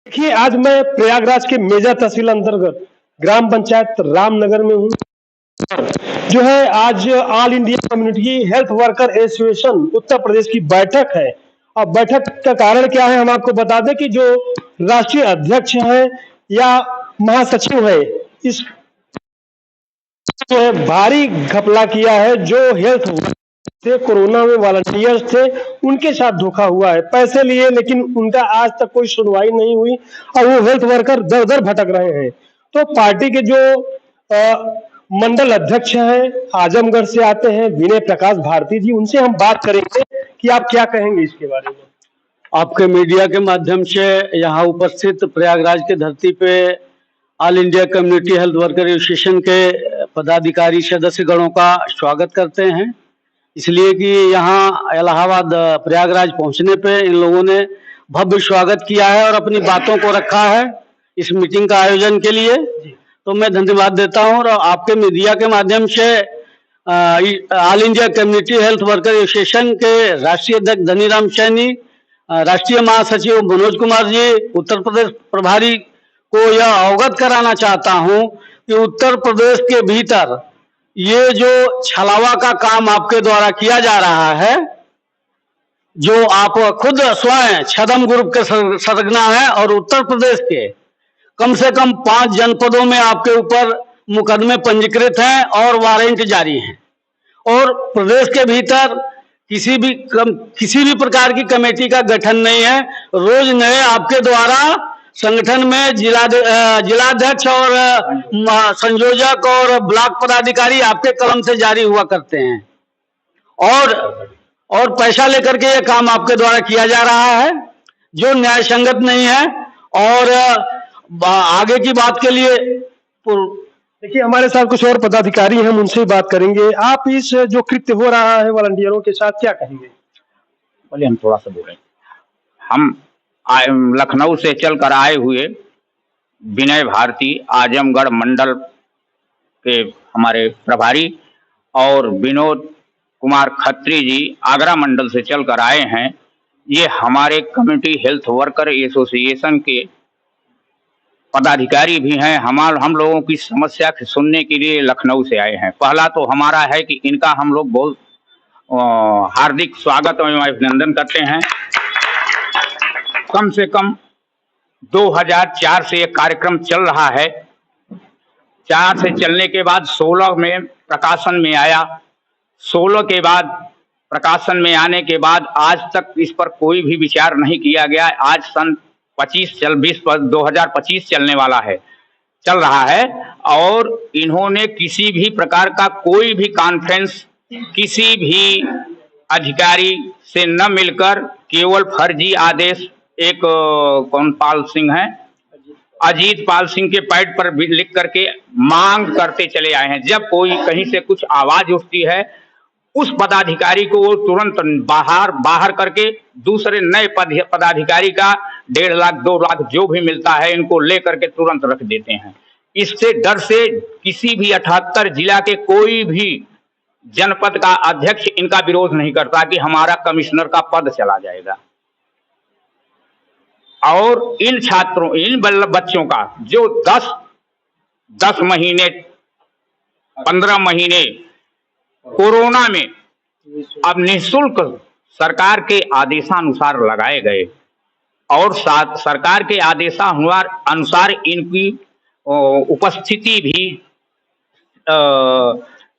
देखिए, आज मैं प्रयागराज के मेजा तहसील अंतर्गत ग्राम पंचायत रामनगर में हूँ। जो है आज all India community health worker association Uttar Pradesh की बैठक है। और बैठक का कारण क्या है, हम आपको बता दें कि जो राष्ट्रीय अध्यक्ष है या महासचिव है, इस जो है भारी घपला किया है। जो हेल्थ थे, कोरोना में वॉलंटियर्स थे, उनके साथ धोखा हुआ है। पैसे लिए लेकिन उनका आज तक कोई सुनवाई नहीं हुई और वो हेल्थ वर्कर दर दर भटक रहे हैं। तो पार्टी के जो मंडल अध्यक्ष हैं, आजमगढ़ से आते हैं, विनय प्रकाश भारती जी, उनसे हम बात करेंगे कि आप क्या कहेंगे इसके बारे में। आपके मीडिया के माध्यम से यहाँ उपस्थित प्रयागराज के धरती पे all India community health worker association के पदाधिकारी सदस्य गणों का स्वागत करते हैं। इसलिए कि यहाँ इलाहाबाद प्रयागराज पहुँचने पे इन लोगों ने भव्य स्वागत किया है और अपनी बातों को रखा है इस मीटिंग का आयोजन के लिए। तो मैं धन्यवाद देता हूँ और आपके मीडिया के माध्यम से all India community health worker association के राष्ट्रीय अध्यक्ष धनीराम सैनी, राष्ट्रीय महासचिव मनोज कुमार जी, उत्तर प्रदेश प्रभारी को यह अवगत कराना चाहता हूं कि उत्तर प्रदेश के भीतर ये जो छलावा का काम आपके द्वारा किया जा रहा है, जो आप खुद स्वयं छदम ग्रुप के सरगना है और उत्तर प्रदेश के कम से कम 5 जनपदों में आपके ऊपर मुकदमे पंजीकृत हैं और वारंट जारी हैं। और प्रदेश के भीतर किसी भी प्रकार की कमेटी का गठन नहीं है। रोज नए आपके द्वारा संगठन में जिलाध्यक्ष और संयोजक और ब्लॉक पदाधिकारी आपके कलम से जारी हुआ करते हैं और पैसा लेकर के ये काम आपके द्वारा किया जा रहा है, जो न्याय संगत नहीं है। और आगे की बात के लिए देखिए, हमारे साथ कुछ और पदाधिकारी हैं, हम उनसे बात करेंगे। आप इस जो कृत्य हो रहा है वॉलंटियरों के साथ, क्या कहेंगे? बोलिए, हम थोड़ा सा बोलें। हम लखनऊ से चलकर आए हुए विनय भारती आजमगढ़ मंडल के हमारे प्रभारी और विनोद कुमार खत्री जी आगरा मंडल से चलकर आए हैं। ये हमारे कम्युनिटी हेल्थ वर्कर एसोसिएशन के पदाधिकारी भी हैं। हम लोगों की समस्या सुनने के लिए लखनऊ से आए हैं। पहला तो हमारा है कि इनका हम लोग बहुत हार्दिक स्वागत एवं अभिनंदन करते हैं। कम से कम 2004 से ये कार्यक्रम चल रहा है। 4 से चलने के बाद 16 में प्रकाशन में आया। 16 के बाद प्रकाशन में आने के बाद आज तक इस पर कोई भी विचार नहीं किया गया। आज सन 2025 चलने वाला है, चल रहा है, और इन्होंने किसी भी प्रकार का कोई भी कॉन्फ्रेंस किसी भी अधिकारी से न मिलकर केवल फर्जी आदेश एक कौन पाल सिंह है, अजीत पाल सिंह के पैड पर लिख करके मांग करते चले आए हैं। जब कोई कहीं से कुछ आवाज उठती है, उस पदाधिकारी को वो तुरंत बाहर करके दूसरे नए पदाधिकारी का 1.5 लाख 2 लाख जो भी मिलता है इनको लेकर के तुरंत रख देते हैं। इससे डर से किसी भी 78 जिला के कोई भी जनपद का अध्यक्ष इनका विरोध नहीं करता कि हमारा कमिश्नर का पद चला जाएगा। और इन छात्रों, इन बच्चों का जो 10 महीने 15 महीने कोरोना में अब निःशुल्क सरकार के आदेशानुसार लगाए गए और सरकार के आदेशानुसार इनकी उपस्थिति भी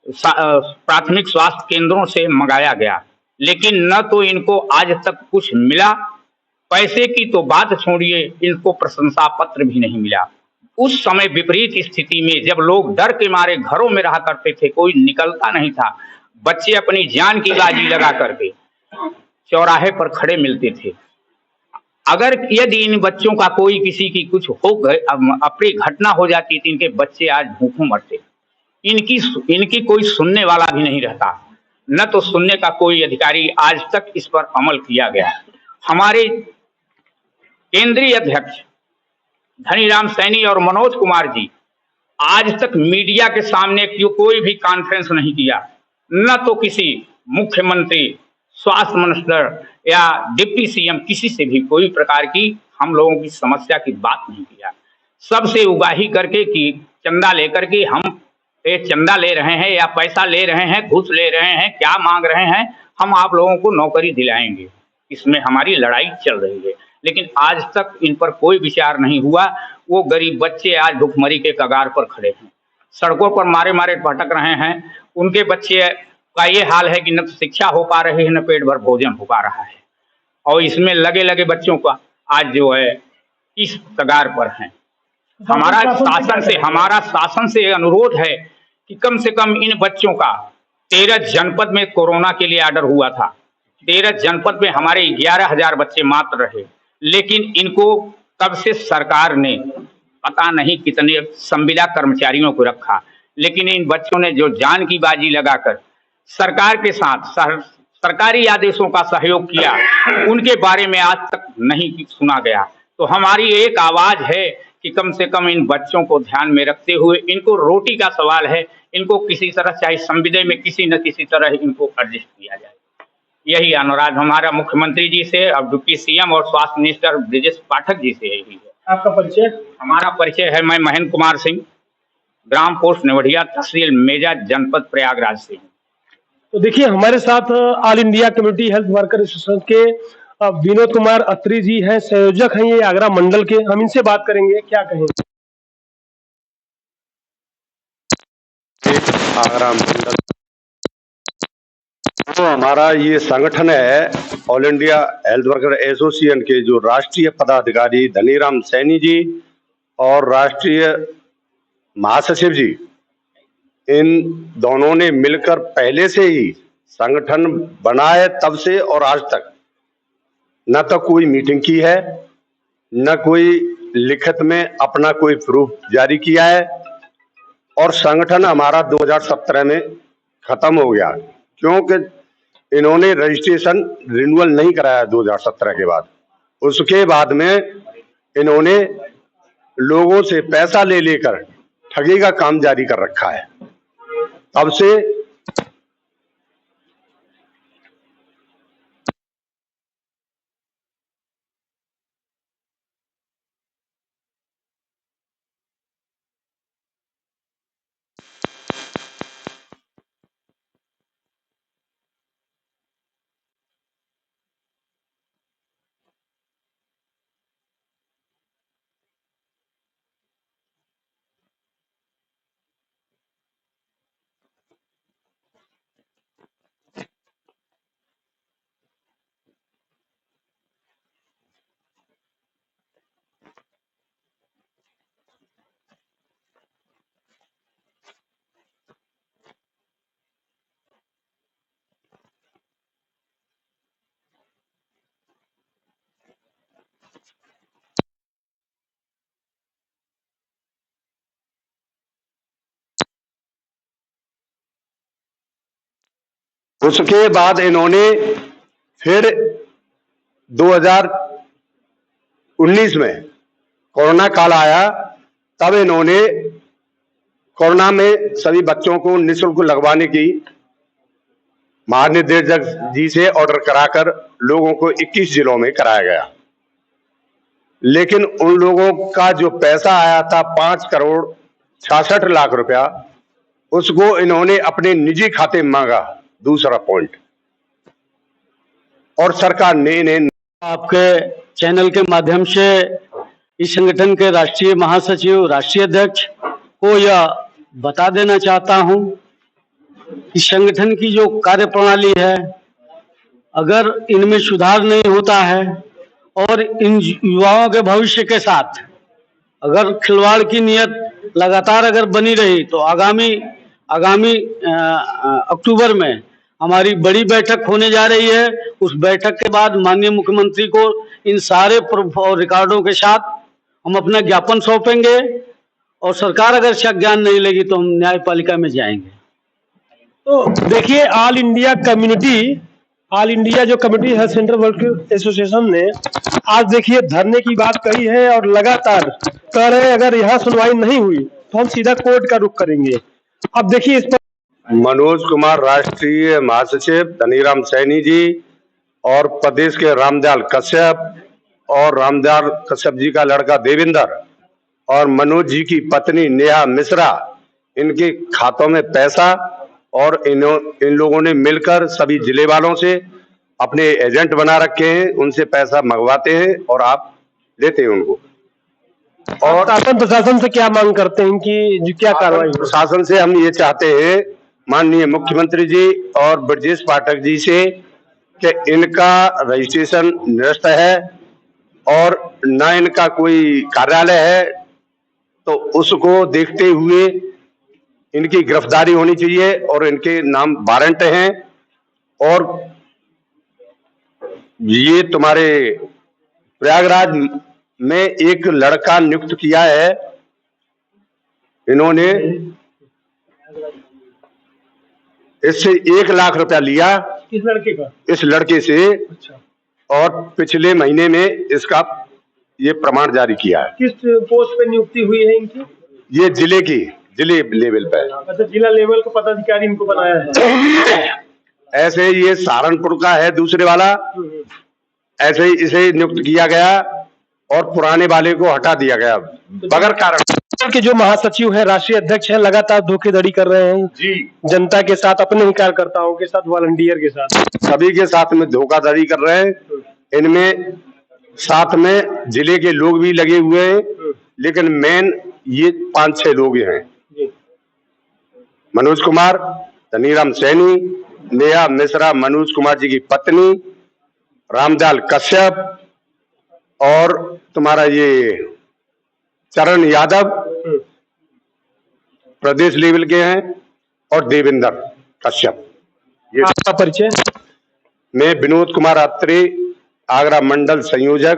प्राथमिक स्वास्थ्य केंद्रों से मंगाया गया, लेकिन न तो इनको आज तक कुछ मिला। पैसे की तो बात छोड़िए, इनको प्रशंसा पत्र भी नहीं मिला। उस समय विपरीत स्थिति में जब लोग डर के मारे घरों में रहा करते थे, कोई निकलता नहीं था, बच्चे अपनी जान की बाजी लगा करके चौराहे पर खड़े मिलते थे। अगर यदि इन बच्चों का कोई किसी की कुछ हो गए, अपनी घटना हो जाती थी, इनके बच्चे आज भूखों मरते। इनकी कोई सुनने वाला भी नहीं रहता, न तो सुनने का कोई अधिकारी आज तक इस पर अमल किया गया। हमारे केंद्रीय अध्यक्ष धनीराम सैनी और मनोज कुमार जी आज तक मीडिया के सामने कोई भी कॉन्फ्रेंस नहीं किया, न तो किसी मुख्यमंत्री, स्वास्थ्य मिनिस्टर या डिप्टी सीएम किसी से भी कोई प्रकार की हम लोगों की समस्या की बात नहीं किया। सबसे उगाही करके कि चंदा लेकर के हम ये चंदा ले रहे हैं या पैसा ले रहे हैं, घूस ले रहे हैं, क्या मांग रहे हैं, हम आप लोगों को नौकरी दिलाएंगे, इसमें हमारी लड़ाई चल रही है। लेकिन आज तक इन पर कोई विचार नहीं हुआ। वो गरीब बच्चे आज भुखमरी के कगार पर खड़े हैं, सड़कों पर मारे मारे भटक रहे हैं। उनके बच्चे का ये हाल है कि न शिक्षा हो पा रही है, न पेट भर भोजन हो पा रहा है, और इसमें लगे लगे बच्चों का आज जो है इस कगार पर है। हमारा शासन से अनुरोध है कि कम से कम इन बच्चों का 13 जनपद में कोरोना के लिए ऑर्डर हुआ था। 13 जनपद में हमारे 11,000 बच्चे मात्र रहे, लेकिन इनको तब से सरकार ने पता नहीं कितने संविदा कर्मचारियों को रखा, लेकिन इन बच्चों ने जो जान की बाजी लगाकर सरकार के साथ सरकारी आदेशों का सहयोग किया, उनके बारे में आज तक नहीं सुना गया। तो हमारी एक आवाज है कि कम से कम इन बच्चों को ध्यान में रखते हुए, इनको रोटी का सवाल है, इनको किसी तरह चाहे संविदा में किसी न किसी तरह इनको एडजस्ट किया जाए। यही अनुरोध हमारा मुख्यमंत्री जी से, अब डिप्टी सीएम और स्वास्थ्य मिनिस्टर ब्रजेश पाठक जी से यही है। आपका परिचय? हमारा परिचय है, मैं महेंद्र कुमार सिंह, ग्राम पोस्ट नेवढ़िया, तहसील मेजा, जनपद प्रयागराज से हूँ। तो देखिए हमारे साथ all India community health worker association के विनोद कुमार अत्री जी हैं, संयोजक हैं ये आगरा मंडल के। हम इनसे बात करेंगे, क्या कहेंगे। आगरा मंडल तो हमारा ये संगठन है all India health worker association के जो राष्ट्रीय पदाधिकारी धनीराम सैनी जी और राष्ट्रीय महासचिव जी, इन दोनों ने मिलकर पहले से ही संगठन बनाए तब से और आज तक न तो कोई मीटिंग की है, न कोई लिखित में अपना कोई प्रूफ जारी किया है, और संगठन हमारा 2017 में खत्म हो गया क्योंकि इन्होंने रजिस्ट्रेशन रिन्यूअल नहीं कराया 2017 के बाद। उसके बाद में इन्होंने लोगों से पैसा ले लेकर ठगी का काम जारी कर रखा है। तब से उसके बाद इन्होंने फिर 2019 में कोरोना काल आया, तब इन्होंने कोरोना में सभी बच्चों को निःशुल्क लगवाने की महानिदेशक जी से ऑर्डर कराकर लोगों को 21 जिलों में कराया गया। लेकिन उन लोगों का जो पैसा आया था 5,66,00,000 रुपया, उसको इन्होंने अपने निजी खाते में मांगा। दूसरा पॉइंट, और सरकार ने इन्हें आपके चैनल के माध्यम से इस संगठन के राष्ट्रीय महासचिव, राष्ट्रीय अध्यक्ष को यह बता देना चाहता हूं कि संगठन की जो कार्यप्रणाली है, अगर इनमें सुधार नहीं होता है और इन युवाओं के भविष्य के साथ अगर खिलवाड़ की नियत लगातार अगर बनी रही तो आगामी अक्टूबर में हमारी बड़ी बैठक होने जा रही है। उस बैठक के बाद माननीय मुख्यमंत्री को इन सारे प्रूफ और रिकॉर्डों के साथ हम अपना ज्ञापन सौंपेंगे, और सरकार अगर ज्ञान नहीं लेगी तो हम न्यायपालिका में जाएंगे। तो देखिए ऑल इंडिया जो community health centre worker association ने आज देखिए धरने की बात कही है और लगातार कह रहे हैं अगर यहाँ सुनवाई नहीं हुई तो हम सीधा कोर्ट का रुख करेंगे। अब देखिए इस पर मनोज कुमार राष्ट्रीय महासचिव, धनीराम सैनी जी और प्रदेश के रामदयाल कश्यप और रामदाल कश्यप जी का लड़का देवेंद्र और मनोज जी की पत्नी नेहा मिश्रा, इनके खातों में पैसा, और इन लोगों ने मिलकर सभी जिले वालों से अपने एजेंट बना रखे हैं, उनसे पैसा मंगवाते हैं और आप लेते हैं उनको। और शासन प्रशासन से क्या मांग करते हैं, इनकी जो क्या कार्रवाई? प्रशासन से हम ये चाहते हैं, माननीय मुख्यमंत्री जी और ब्रजेश पाठक जी से, कि इनका रजिस्ट्रेशन निरस्त है और न इनका कोई कार्यालय है, तो उसको देखते हुए इनकी गिरफ्तारी होनी चाहिए और इनके नाम वारंट हैं। और ये तुम्हारे प्रयागराज में एक लड़का नियुक्त किया है इन्होंने, इससे 1 लाख रुपया लिया। किस लड़के का? इस लड़के से। अच्छा। और पिछले महीने में इसका ये प्रमाण जारी किया है। किस पोस्ट पे नियुक्ति हुई है इनकी? ये जिले लेवल पे। अच्छा, जिला लेवल का पदाधिकारी इनको बनाया है। ऐसे ये सहारनपुर का है दूसरे वाला, ऐसे ही इसे नियुक्त किया गया और पुराने वाले को हटा दिया गया बगैर कारण। के जो महासचिव है, राष्ट्रीय अध्यक्ष है, लगातार धोखाधड़ी कर रहे हैं जी, जनता के साथ, अपने ही कार्यकर्ताओं के साथ, वॉलंटियर के साथ, सभी के साथ में धोखाधड़ी कर रहे हैं। इनमें साथ में जिले के लोग भी लगे हुए हैं, लेकिन मेन ये 5-6 लोग हैं। मनोज कुमार, धनीराम सैनी, नेहा मिश्रा मनोज कुमार जी की पत्नी, रामदाल कश्यप, और तुम्हारा ये चरण यादव प्रदेश लेवल के हैं, और देवेंद्र कश्यप। ये आपका परिचय? मैं विनोद कुमार अत्रे, आगरा मंडल संयोजक,